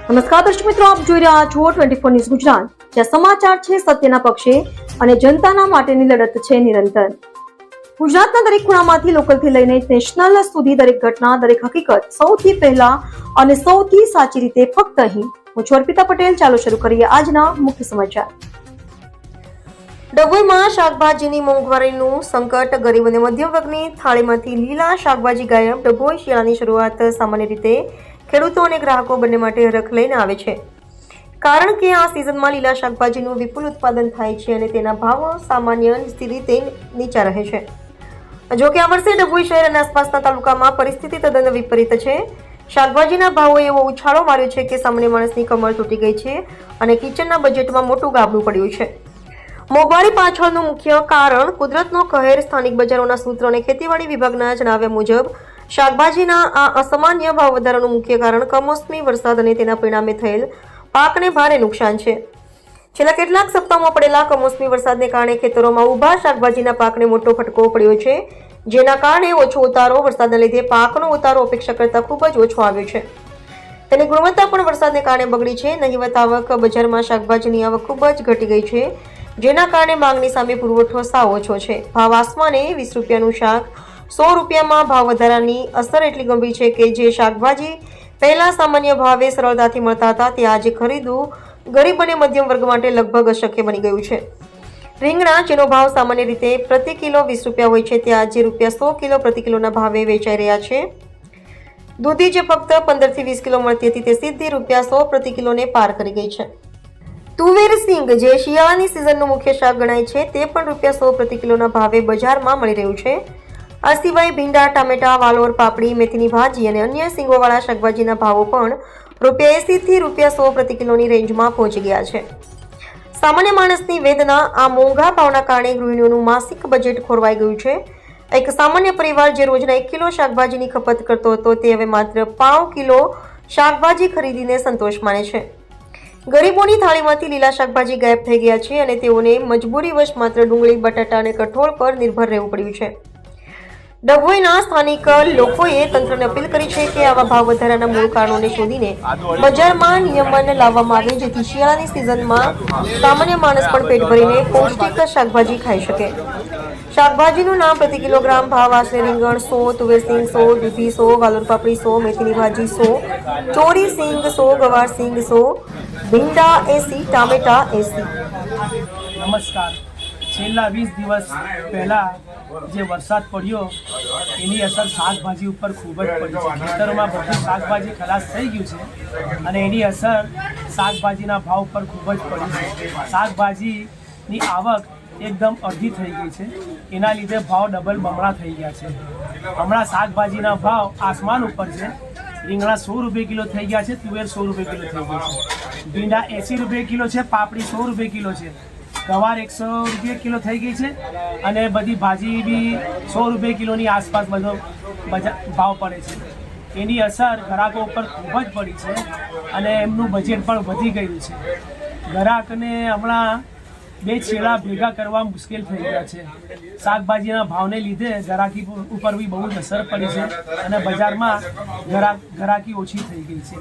નમસ્કાર દર્શક મિત્રો, આપ જોઈ રહ્યા છો 24 ન્યૂઝ ગુજરાત, જ્યાં સમાચાર છે સત્યના પક્ષે અને જનતાના માટેની લડત છે નિરંતર. ગુજરાતના દરેક ખૂણામાંથી લોકલથી લઈને નેશનલ સુધી દરેક ઘટના, દરેક હકીકત સૌથી પહેલા અને સૌથી સાચી રીતે ફક્ત અહીં. હું છું અર્પિતા પટેલ. ચાલો શરૂ કરીએ આજના મુખ્ય સમાચાર. ડભોઈમાં શાકભાજીની મોંઘવારીનું સંકટ, ગરીબ અને મધ્યમ વર્ગની થાળીમાંથી લીલા શાકભાજી ગાયબ. ડભોઈ શિયાળાની શરૂઆત સામાન્ય રીતે ખેડૂતો અને ગ્રાહકો બંને માટે હરખ લઈને આવે છે, કારણ કે આ સિઝનમાં લીલા શાકભાજીનું વિપુલ ઉત્પાદન થાય છે અને તેના ભાવ સામાન્ય રીતે નીચા રહે છે. જો કે આ વર્ષે ડભોઈ શહેર અને આસપાસના તાલુકામાં પરિસ્થિતિ તદ્દન વિપરીત છે. શાકભાજીના ભાવોએ એવો ઉછાળો માર્યો છે કે સામાન્ય માણસની કમર તૂટી ગઈ છે અને કિચનના બજેટમાં મોટું ગાબડું પડ્યું છે. મોંઘવારી પાછળનું મુખ્ય કારણ કુદરતનો કહેર. સ્થાનિક બજારોના સૂત્રો અને ખેતીવાડી વિભાગના જણાવ્યા મુજબ શાકભાજીના આ અસામાન્ય ભાવ વધારાનું મુખ્ય કારણ કમોસમી વરસાદ અને તેના પરિણામે થયેલ પાકને ભારે નુકસાન છે. છેલ્લા કેટલાક સપ્તાહોમાં પડેલા કમોસમી વરસાદને કારણે ખેતરોમાં ઊભા શાકભાજીના પાકને મોટો ફટકો પડ્યો છે, જેના કારણે ઓછો ઉતારો. વરસાદના લીધે પાકનો ઉતારો અપેક્ષા કરતાં ખૂબ જ ઓછો આવ્યો છે. તેની ગુણવત્તા પણ વરસાદને કારણે બગડી છે. નહિવત આવક. બજારમાં શાકભાજીની આવક ખૂબ જ ઘટી ગઈ છે, જેના કારણે માંગની સામે પુરવઠો સાવ ઓછો છે. ભાવ આસમાને. 20 રૂપિયાનું શાક 100 રૂપિયામાં. ભાવ વધારાની અસર એટલી ગંભીર છે કે જે શાકભાજી પહેલા સામાન્ય ભાવે સરળતાથી મળતા હતા, તે આજે ખરીદવું ગરીબ અને મધ્યમ વર્ગ માટે લગભગ અશક્ય બની ગયું છે. રીંગણા, જેનો ભાવ સામાન્ય રીતે પ્રતિ કિલો 20 રૂપિયા હોય છે, તે આજે ₹100 કિલો પ્રતિ કિલોના ભાવે વેચાઈ રહ્યા છે. દૂધી, જે ફક્ત 15 થી 20 કિલો મળતી હતી, તે સીધી ₹100 પ્રતિ કિલોને પાર કરી ગઈ છે. તુવેર સિંગ, જે શિયાળાની સિઝનનું મુખ્ય શાક ગણાય છે, તે પણ ₹100 પ્રતિ કિલોના ભાવે બજારમાં મળી રહ્યું છે. આ સિવાય ભીંડા, ટામેટા, વાલોર, પાપડી, મેથીની ભાજી અને અન્ય સિંગોવાળા શાકભાજીના ભાવો પણ ₹80 થી ₹100 પ્રતિ કિલોની રેન્જમાં પહોંચી ગયા છે. સામાન્ય માણસની વેદના. આ મોંઘા ભાવના કારણે ગૃહિણીઓનું માસિક બજેટ ખોરવાઈ ગયું છે. એક સામાન્ય પરિવાર જે રોજના 1 કિલો શાકભાજીની ખપત કરતો હતો, તે હવે માત્ર ½ કિલો શાકભાજી ખરીદીને સંતોષ માને છે. ગરીબોની થાળીમાંથી લીલા શાકભાજી ગાયબ થઈ ગયા છે અને તેઓને મજબૂરીવશ માત્ર ડુંગળી, બટાટા અને કઠોળ પર નિર્ભર રહેવું પડ્યું છે. ડભોઈના સ્થાનિક લોકોએ તંત્રને અપીલ કરી છે કે આવા ભાવ વધારાના મૂળ કારણોને શોધીને બજારમાં નિયમન લાવવામાં આવે, જેથી શિયાળાની સિઝનમાં સામાન્ય માણસ પણ પેટ ભરીને પૌષ્ટિક શાકભાજી ખાઈ શકે. શાકભાજીનું નામ. પ્રતિ કિલોગ્રામ ભાવ આશરે રીંગણ 100, તુવેર સિંગ 100, દૂધી 100, વાલોર પાપડી 100, મેથીની ભાજી 100, ચોરી સિંગ 100, ગવાર સિંગ 100, ભીંડા 80, ટામેટા 80. નમસ્કાર. છેલ્લા 20 દિવસ પહેલા જે વરસાદ પડ્યો એની અસર શાકભાજી ઉપર ખૂબ જ પડી છે. ખેતરોમાં બધું શાકભાજી ખલાસ થઈ ગયું છે અને એની અસર શાકભાજીના ભાવ પર ખૂબ જ પડી છે. શાકભાજીની આવક એકદમ અડધી થઈ ગઈ છે, એના લીધે ભાવ ડબલ બમણા થઈ ગયા છે. હમણાં શાકભાજીના ભાવ આસમાન ઉપર છે. રીંગણા 100 રૂપિયા કિલો થઈ ગયા છે, તુવેર 100 રૂપિયા કિલો થઈ ગઈ છે, ભીંડા 80 રૂપિયા કિલો છે, પાપડી 100 રૂપિયા કિલો છે, ગવાર 100 રૂપિયા કિલો થઈ ગઈ છે અને બધી ભાજી બી 100 રૂપિયા કિલોની આસપાસ બધો ભાવ પડે છે. એની અસર ગ્રાહકો ઉપર ખૂબ જ પડી છે અને એમનું બજેટ પણ વધી ગયું છે. ગ્રાહકને હમણાં 2 છેડા ભેગા કરવા મુશ્કેલ થઈ ગયા છે. શાકભાજીના ભાવને લીધે ગ્રાહકી ઉપર બી બહુ જ અસર પડી છે અને બજારમાં ગ્રાહકી ઓછી થઈ ગઈ છે.